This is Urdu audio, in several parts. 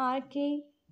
RK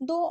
2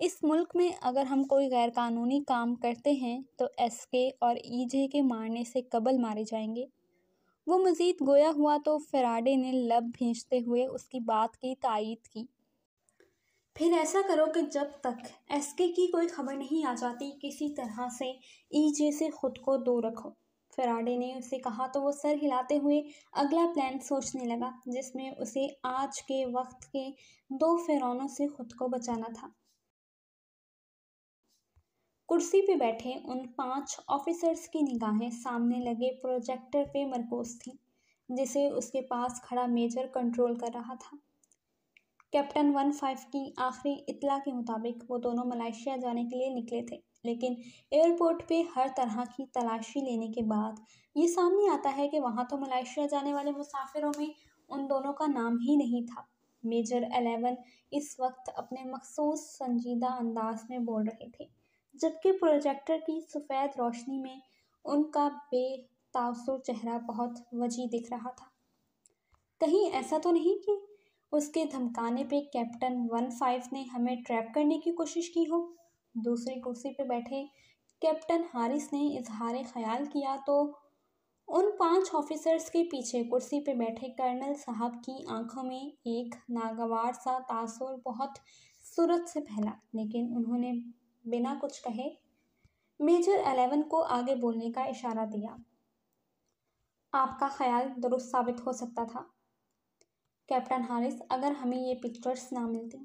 اس ملک میں اگر ہم کوئی غیر قانونی کام کرتے ہیں تو ایس کے اور ای جے کے مارنے سے قبل مارے جائیں گے۔ وہ مزید گویا ہوا تو فیراڈے نے لب بھینچتے ہوئے اس کی بات کی تائید کی۔ پھر ایسا کرو کہ جب تک ایس کے کی کوئی خبر نہیں آ جاتی کسی طرح سے ای جے سے خود کو دور رکھو۔ فیراڈے نے اسے کہا تو وہ سر ہلاتے ہوئے اگلا پلان سوچنے لگا جس میں اسے آج کے وقت کے 2 فرعونوں سے خود کو بچانا تھا۔ کرسی پہ بیٹھے ان 5 آفیسرز کی نگاہیں سامنے لگے پروجیکٹر پہ مرکوز تھیں جسے اس کے پاس کھڑا میجر کنٹرول کر رہا تھا۔ کیپٹن 15 کی آخری اطلاع کے مطابق وہ دونوں ملائیشیا جانے کے لیے نکلے تھے، لیکن ایئرپورٹ پہ ہر طرح کی تلاشی لینے کے بعد یہ سامنے آتا ہے کہ وہاں تو ملائیشیا جانے والے مسافروں میں ان دونوں کا نام ہی نہیں تھا۔ میجر 11 اس وقت اپنے مخصوص سنجیدہ انداز میں بول رہے تھے، جبکہ پروجیکٹر کی سفید روشنی میں ان کا بے تاثر چہرہ بہت وجیح دکھ رہا تھا۔ کہیں ایسا تو نہیں کہ اس کے دھمکانے پہ کیپٹن 15 نے ہمیں ٹریپ کرنے کی کوشش کی ہو؟ دوسری کرسی پہ بیٹھے کیپٹن ہارس نے اظہار خیال کیا تو ان 5 آفیسرز کے پیچھے کرسی پہ بیٹھے کرنل صاحب کی آنکھوں میں ایک ناگوار سا تاثر بہت سرعت سے پھیلا، لیکن انہوں نے بنا کچھ کہے میجر 11 کو آگے بولنے کا اشارہ دیا۔ آپ کا خیال درست ثابت ہو سکتا تھا کیپٹن ہارس اگر ہمیں یہ پکچرز نہ ملتی۔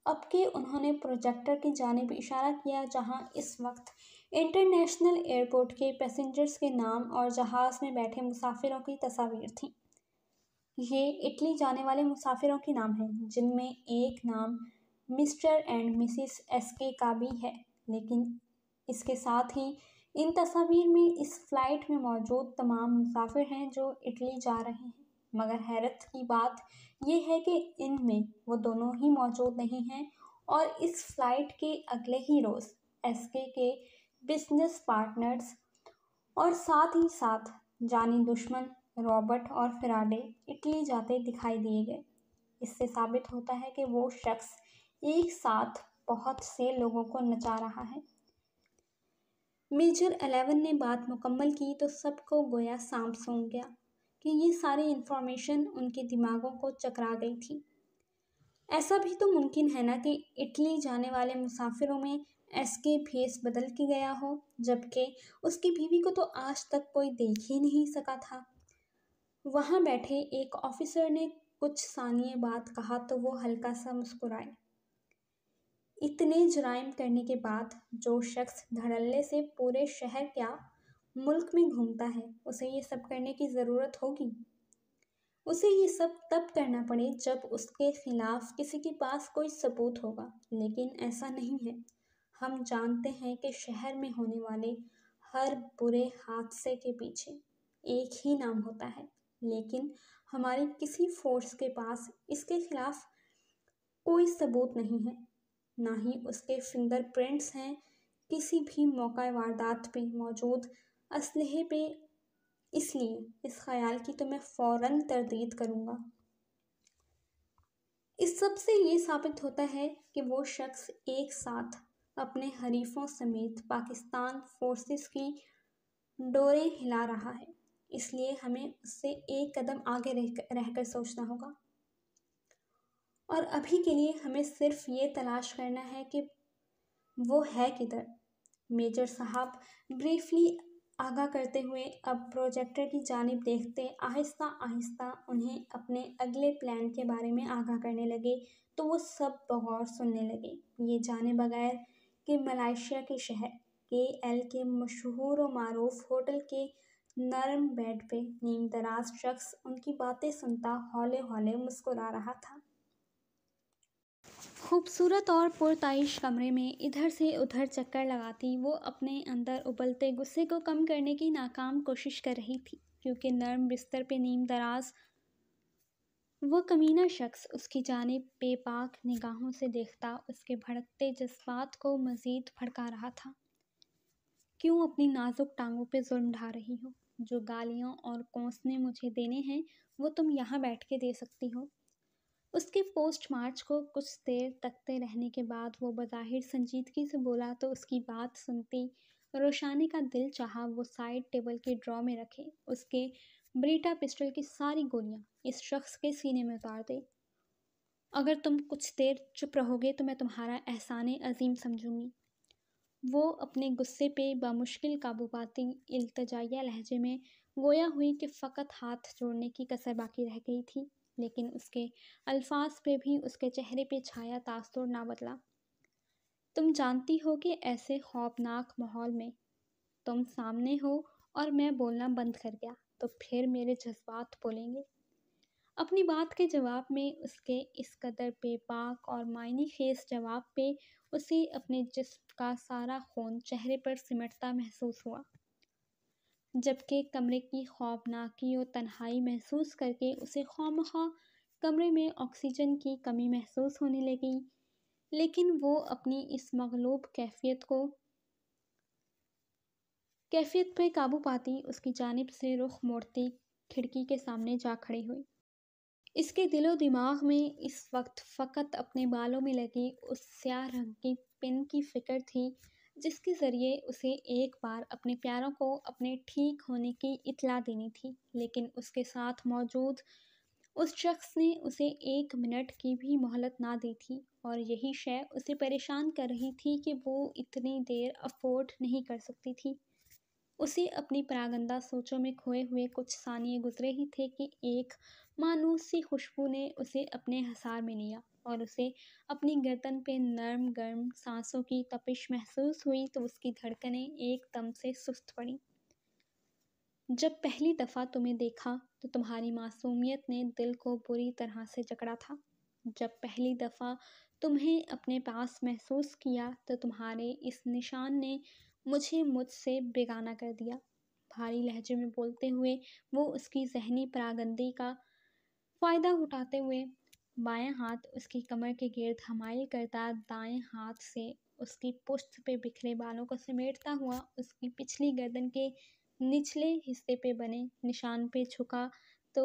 اب کہ انہوں نے پروجیکٹر کی جانب اشارہ کیا جہاں اس وقت انٹرنیشنل ایئرپورٹ کے پیسنجرز کے نام اور جہاز میں بیٹھے مسافروں کی تصاویر تھیں۔ یہ اٹلی جانے والے مسافروں کے نام ہیں جن میں ایک نام مسٹر اینڈ مسز ایس کے کا بھی ہے، لیکن اس کے ساتھ ہی ان تصاویر میں اس فلائٹ میں موجود تمام مسافر ہیں جو اٹلی جا رہے ہیں، مگر حیرت کی بات یہ ہے کہ ان میں وہ دونوں ہی موجود نہیں ہیں اور اس فلائٹ کے اگلے ہی روز ایس کے بزنس پارٹنرز اور ساتھ ہی ساتھ جانی دشمن رابرٹ اور فیراڈے اٹلی جاتے دکھائی دیے گئے۔ اس سے ثابت ہوتا ہے کہ وہ شخص ایک ساتھ بہت سے لوگوں کو نچا رہا ہے۔ میجر 11 نے بات مکمل کی تو سب کو گویا سانپ سونگ گیا کہ یہ ساری انفارمیشن ان کے دماغوں کو چکرا گئی تھی۔ ایسا بھی تو ممکن ہے نا کہ اٹلی جانے والے مسافروں میں ایس کے بھیس بدل کے گیا ہو، جبکہ اس کی بیوی کو تو آج تک کوئی دیکھ ہی نہیں سکا تھا۔ وہاں بیٹھے ایک آفیسر نے کچھ ثانیے بعد کہا تو وہ ہلکا سا مسکرائے۔ اتنے جرائم کرنے کے بعد جو شخص دھڑلے سے پورے شہر کیا ملک میں گھومتا ہے اسے یہ سب کرنے کی ضرورت ہوگی؟ اسے یہ سب تب کرنا پڑے جب اس کے خلاف کسی کے پاس کوئی ثبوت ہوگا، لیکن ایسا نہیں ہے۔ ہم جانتے ہیں کہ شہر میں ہونے والے ہر برے حادثے کے پیچھے ایک ہی نام ہوتا ہے، لیکن ہماری کسی فورس کے پاس اس کے خلاف کوئی ثبوت نہیں ہے، نہ ہی اس کے فنگر پرنٹس ہیں کسی بھی موقع واردات پہ موجود اسلحے پہ۔ اس لیے اس خیال کی تو میں فوراً تردید کروں گا۔ اس سب سے یہ ثابت ہوتا ہے کہ وہ شخص ایک ساتھ اپنے حریفوں سمیت پاکستان فورسز کی ڈوریں ہلا رہا ہے، اس لیے ہمیں اس سے ایک قدم آگے رہ کر سوچنا ہوگا، اور ابھی کے لیے ہمیں صرف یہ تلاش کرنا ہے کہ وہ ہے کدھر۔ میجر صاحب بریفلی آگاہ کرتے ہوئے اب پروجیکٹر کی جانب دیکھتے آہستہ آہستہ انہیں اپنے اگلے پلان کے بارے میں آگاہ کرنے لگے تو وہ سب بغور سننے لگے، یہ جانے بغیر کہ ملائیشیا کے شہر KL کے مشہور و معروف ہوٹل کے نرم بیڈ پہ نیم دراز شخص ان کی باتیں سنتا ہولے ہولے مسکرا رہا تھا۔ خوبصورت اور پرتعیش کمرے میں ادھر سے ادھر چکر لگاتی وہ اپنے اندر ابلتے غصے کو کم کرنے کی ناکام کوشش کر رہی تھی، کیونکہ نرم بستر پہ نیم دراز وہ کمینہ شخص اس کی جانب بے باک نگاہوں سے دیکھتا اس کے بھڑکتے جذبات کو مزید بھڑکا رہا تھا۔ کیوں اپنی نازک ٹانگوں پہ ظلم ڈھا رہی ہو؟ جو گالیاں اور کوسنے مجھے دینے ہیں وہ تم یہاں بیٹھ کے دے سکتی ہو۔ اس کے پوسٹ مارچ کو کچھ دیر تکتے رہنے کے بعد وہ بظاہر سنجیدگی سے بولا تو اس کی بات سنتی روشانی کا دل چاہا وہ سائڈ ٹیبل کے ڈرا میں رکھے اس کے بریٹا پسٹل کی ساری گولیاں اس شخص کے سینے میں اتار دے۔ اگر تم کچھ دیر چپ رہو گے تو میں تمہارا احسان عظیم سمجھوں گی۔ وہ اپنے غصے پہ بامشکل قابو پاتی التجائیہ لہجے میں گویا ہوئی کہ فقط ہاتھ جوڑنے کی کسر باقی رہ گئی تھی، لیکن اس کے الفاظ پہ بھی اس کے چہرے پہ چھایا تاثر نہ بدلا۔ تم جانتی ہو کہ ایسے خوفناک ماحول میں تم سامنے ہو اور میں بولنا بند کر گیا تو پھر میرے جذبات بولیں گے۔ اپنی بات کے جواب میں اس کے اس قدر بے باک اور معنی خیز جواب پہ اسے اپنے جسم کا سارا خون چہرے پر سمٹتا محسوس ہوا، جبکہ کمرے کی خوفناکی اور تنہائی محسوس کر کے اسے خواہ کمرے میں آکسیجن کی کمی محسوس ہونے لگی، لیکن وہ اپنی اس مغلوب کیفیت پہ قابو پاتی اس کی جانب سے رخ موڑتی کھڑکی کے سامنے جا کھڑی ہوئی۔ اس کے دل و دماغ میں اس وقت فقط اپنے بالوں میں لگی اس سیاہ رنگ کی پن کی فکر تھی جس کے ذریعے اسے ایک بار اپنے پیاروں کو اپنے ٹھیک ہونے کی اطلاع دینی تھی، لیکن اس کے ساتھ موجود اس شخص نے اسے 1 منٹ کی بھی مہلت نہ دی تھی، اور یہی شے اسے پریشان کر رہی تھی کہ وہ اتنی دیر افورڈ نہیں کر سکتی تھی۔ اسے اپنی پراگندہ سوچوں میں کھوئے ہوئے کچھ ثانیے گزرے ہی تھے کہ ایک مانوس سی خوشبو نے اسے اپنے حصار میں لیا اور اسے اپنی گردن پہ نرم گرم سانسوں کی تپش محسوس ہوئی تو اس کی دھڑکنیں ایک دم سے سست پڑیں۔ جب پہلی دفعہ تمہیں دیکھا تو تمہاری معصومیت نے دل کو بری طرح سے جکڑا تھا۔ جب پہلی دفعہ تمہیں اپنے پاس محسوس کیا تو تمہارے اس نشان نے مجھے مجھ سے بیگانہ کر دیا۔ بھاری لہجے میں بولتے ہوئے وہ اس کی ذہنی پراگندگی کا فائدہ اٹھاتے ہوئے بائیں ہاتھ اس کی کمر کے گرد حمایل کرتا دائیں ہاتھ سے اس کی پشت پہ بکھرے بالوں کو سمیٹتا ہوا اس کی پچھلی گردن کے نچلے حصے پہ بنے نشان پہ جھکا تو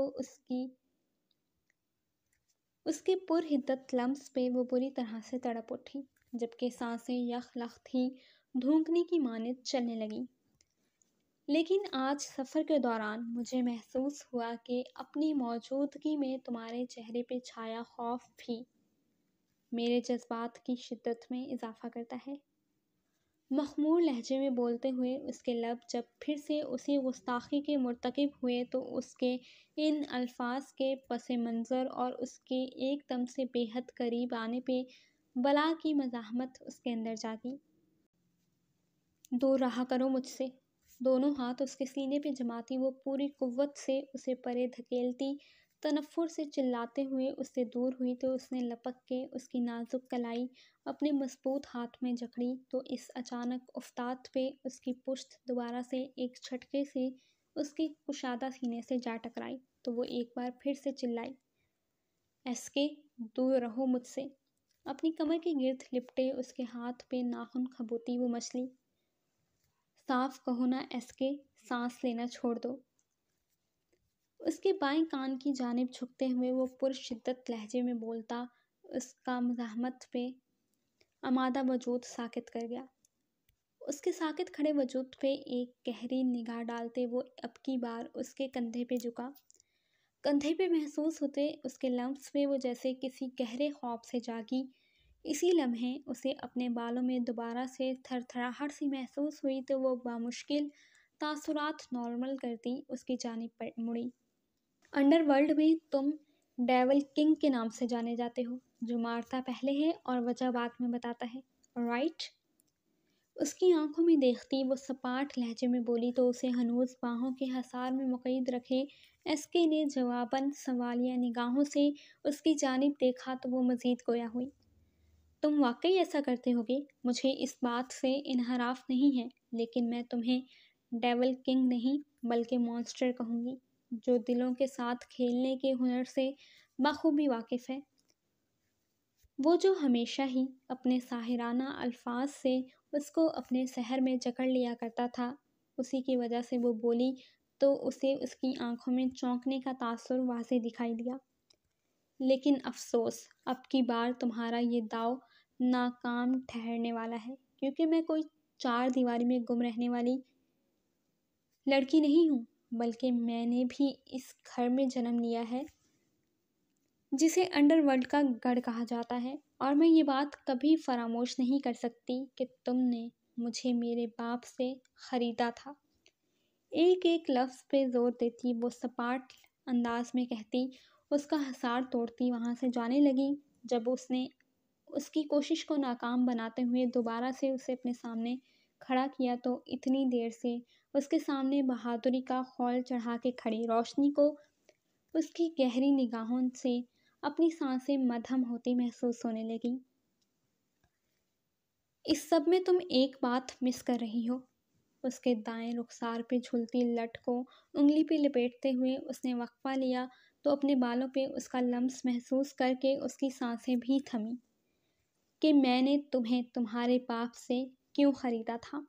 اس کے پرحدت لمس پہ وہ بری طرح سے تڑپ اٹھی، جبکہ سانسیں یک لخت ہی دھونکنے کی مانند چلنے لگیں۔ لیکن آج سفر کے دوران مجھے محسوس ہوا کہ اپنی موجودگی میں تمہارے چہرے پہ چھایا خوف بھی میرے جذبات کی شدت میں اضافہ کرتا ہے۔ مخمور لہجے میں بولتے ہوئے اس کے لب جب پھر سے اسی گستاخی کے مرتکب ہوئے تو اس کے ان الفاظ کے پس منظر اور اس کے ایک دم سے بے حد قریب آنے پہ بلا کی مزاحمت اس کے اندر جاگی۔ دور رہا کرو مجھ سے۔ دونوں ہاتھ اس کے سینے پہ جماتی وہ پوری قوت سے اسے پرے دھکیلتی تنفر سے چلاتے ہوئے اس سے دور ہوئی تو اس نے لپک کے اس کی نازک کلائی اپنے مضبوط ہاتھ میں جکڑی تو اس اچانک افتاد پہ اس کی پشت دوبارہ سے ایک جھٹکے سے اس کے کشادہ سینے سے جا ٹکرائی تو وہ ایک بار پھر سے چلائی، ایس کے دور رہو مجھ سے۔ اپنی کمر کے گرد لپٹے اس کے ہاتھ پہ ناخن کھبوتی وہ مچلی، صاف کہو نا ایس کے، سانس لینا چھوڑ دو۔ اس کے بائیں کان کی جانب جھکتے ہوئے وہ پرشدت لہجے میں بولتا اس کا مزاحمت پہ آمادہ وجود ساکت کر گیا۔ اس کے ساکت کھڑے وجود پہ ایک گہری نگاہ ڈالتے وہ اب کی بار اس کے کندھے پہ جھکا۔ کندھے پہ محسوس ہوتے اس کے لمس پہ وہ جیسے کسی گہرے خواب سے جاگی۔ اسی لمحے اسے اپنے بالوں میں دوبارہ سے تھر تھراہٹ سی محسوس ہوئی تو وہ بامشکل تاثرات نارمل کرتی اس کی جانب مڑی۔ انڈر ورلڈ میں تم ڈیول کنگ کے نام سے جانے جاتے ہو، جو مارتا پہلے ہے اور وجہ بعد میں بتاتا ہے، رائٹ؟ اس کی آنکھوں میں دیکھتی وہ سپاٹ لہجے میں بولی تو اسے ہنوز باہوں کے حصار میں مقید رکھے ایس کے نے جواباً سوالیہ نگاہوں سے اس کی جانب دیکھا تو وہ مزید گویا ہوئی۔ تم واقعی ایسا کرتے ہوگے، مجھے اس بات سے انحراف نہیں ہے، لیکن میں تمہیں ڈیول کنگ نہیں بلکہ مونسٹر کہوں گی، جو دلوں کے ساتھ کھیلنے کے ہنر سے بخوبی واقف ہے۔ وہ جو ہمیشہ ہی اپنے ساحرانہ الفاظ سے اس کو اپنے سحر میں جکڑ لیا کرتا تھا، اسی کی وجہ سے وہ بولی تو اسے اس کی آنکھوں میں چونکنے کا تاثر واضح دکھائی دیا۔ لیکن افسوس اب کی بار تمہارا یہ داؤ ناکام ٹھہرنے والا ہے، کیونکہ میں کوئی 4 دیواری میں گم رہنے والی لڑکی نہیں ہوں، بلکہ میں نے بھی اس گھر میں جنم لیا ہے جسے انڈر ورلڈ کا گڑھ کہا جاتا ہے، اور میں یہ بات کبھی فراموش نہیں کر سکتی کہ تم نے مجھے میرے باپ سے خریدا تھا۔ ایک ایک لفظ پہ زور دیتی، وہ سپاٹ انداز میں کہتی، اس کا حصار توڑتی وہاں سے جانے لگی۔ جب اس نے اس کی کوشش کو ناکام بناتے ہوئے دوبارہ سے اسے اپنے سامنے کھڑا کیا تو اتنی دیر سے اس کے سامنے بہادری کا خول چڑھا کے کھڑی روشنی کو اس کی گہری نگاہوں سے اپنی سانسیں مدھم ہوتی محسوس ہونے لگی۔ اس سب میں تم ایک بات مس کر رہی ہو۔ اس کے دائیں رخسار پہ جھولتی لٹ کو انگلی پہ لپیٹتے ہوئے اس نے وقفہ لیا تو اپنے بالوں پہ اس کا لمس محسوس کر کے اس کی سانسیں بھی تھمیں کہ میں نے تمہیں تمہارے باپ سے کیوں خریدا تھا۔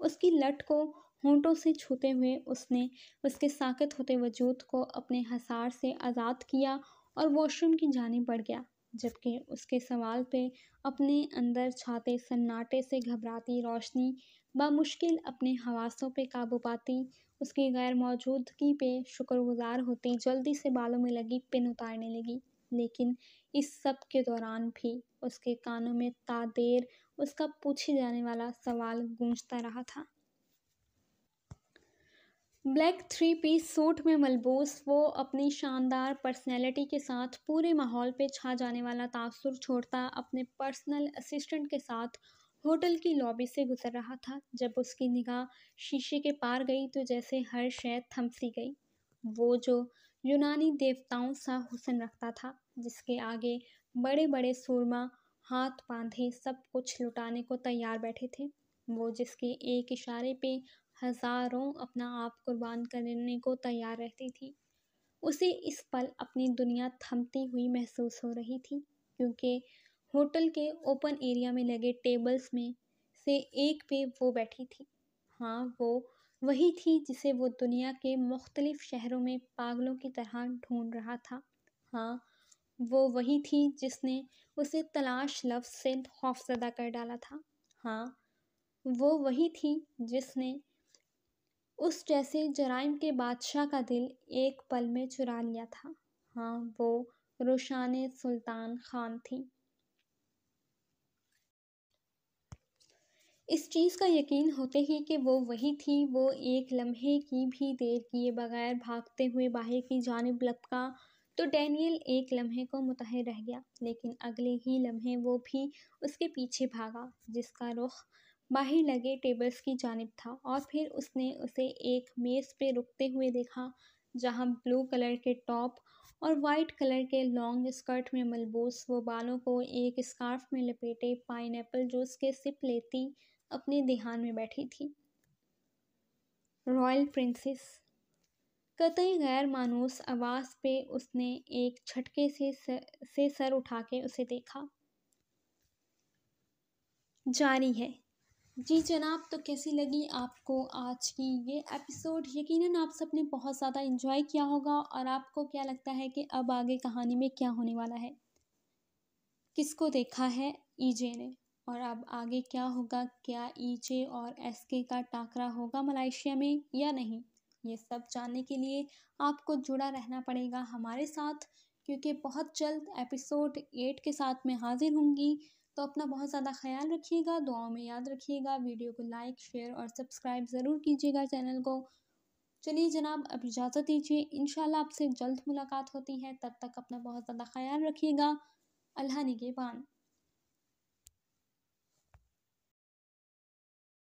اس کی لٹ کو ہونٹوں سے چھوتے ہوئے اس نے اس کے ساکت ہوتے وجود کو اپنے حصار سے آزاد کیا اور واش روم کی جانب بڑھ گیا، جبکہ اس کے سوال پہ اپنے اندر چھاتے سناٹے سے گھبراتی روشنی بامشکل اپنے حواسوں پہ قابو پاتی، اس کی غیر موجودگی پہ شکر گزار ہوتی جلدی سے بالوں میں لگی پن اتارنے لگی۔ لیکن اس سب کے دوران بھی اس کے کانوں میں تا دیر اس کا پوچھے جانے والا سوال گونجتا رہا تھا۔ بلیک 3 پیس سوٹ میں ملبوس وہ اپنی شاندار پرسنالٹی کے ساتھ پورے ماحول پہ چھا جانے والا تاثر چھوڑتا اپنے پرسنل اسسٹنٹ کے ساتھ ہوٹل کی لابی سے گزر رہا تھا۔ جب اس کی نگاہ شیشے کے پار گئی تو جیسے ہر شے تھم سی گئی۔ وہ جو یونانی دیوتاؤں سا حسن رکھتا تھا، جس کے آگے بڑے بڑے سورما ہاتھ باندھے سب کچھ لٹانے کو تیار بیٹھے تھے، وہ جس کے ایک اشارے پہ ہزاروں اپنا آپ قربان کرنے کو تیار رہتی تھی، اسے اس پل اپنی دنیا تھمتی ہوئی محسوس ہو رہی تھی، کیونکہ ہوٹل کے اوپن ایریا میں لگے ٹیبلز میں سے ایک پہ وہ بیٹھی تھی۔ ہاں، وہ وہی تھی جسے وہ دنیا کے مختلف شہروں میں پاگلوں کی طرح ڈھونڈ رہا تھا۔ ہاں، وہ وہی تھی جس نے اسے تلاش لفظ سے خوفزدہ کر ڈالا تھا۔ ہاں، وہ وہی تھی جس نے اس جیسے جرائم کے بادشاہ کا دل ایک پل میں چرا لیا تھا۔ ہاں، وہ روشان سلطان خان تھی۔ اس چیز کا یقین ہوتے ہی کہ وہ وہی تھی، وہ ایک لمحے کی بھی دیر کیے بغیر بھاگتے ہوئے باہر کی جانب لپکا تو ڈینیل ایک لمحے کو متحر رہ گیا، لیکن اگلے ہی لمحے وہ بھی اس کے پیچھے بھاگا، جس کا رخ باہر لگے ٹیبلز کی جانب تھا، اور پھر اس نے اسے ایک میز پہ رکتے ہوئے دیکھا جہاں بلو کلر کے ٹاپ اور وائٹ کلر کے لانگ اسکرٹ میں ملبوس وہ بالوں کو ایک اسکارف میں لپیٹے پائن ایپل جوس کے سپ لیتی اپنے دھیان میں بیٹھی تھی۔ رائل پرنسس، قطعی غیر مانوس آواز پہ اس نے ایک جھٹکے سے سر اٹھا کے اسے دیکھا۔ جاری ہے۔ جی جناب، تو کیسی لگی آپ کو آج کی یہ ایپیسوڈ؟ یقیناً آپ سب نے بہت زیادہ انجوائے کیا ہوگا، اور آپ کو کیا لگتا ہے کہ اب آگے کہانی میں کیا ہونے والا ہے؟ کس کو دیکھا ہے ای جے نے، اور اب آگے کیا ہوگا؟ کیا ای جے اور ایس کے کا ٹاکرا ہوگا ملائیشیا میں یا نہیں؟ یہ سب جاننے کے لیے آپ کو جڑا رہنا پڑے گا ہمارے ساتھ، کیونکہ بہت جلد ایپیسوڈ 8 کے ساتھ میں حاضر ہوں گی۔ تو اپنا بہت زیادہ خیال رکھیے گا، دعاؤں میں یاد رکھیے گا، ویڈیو کو لائک، شیئر اور سبسکرائب ضرور کیجیے گا چینل کو۔ چلیے جناب، اب اجازت دیجیے، انشاءاللہ آپ سے جلد ملاقات ہوتی ہے، تب تک اپنا بہت زیادہ خیال رکھیے گا۔ اللہ نگہبان۔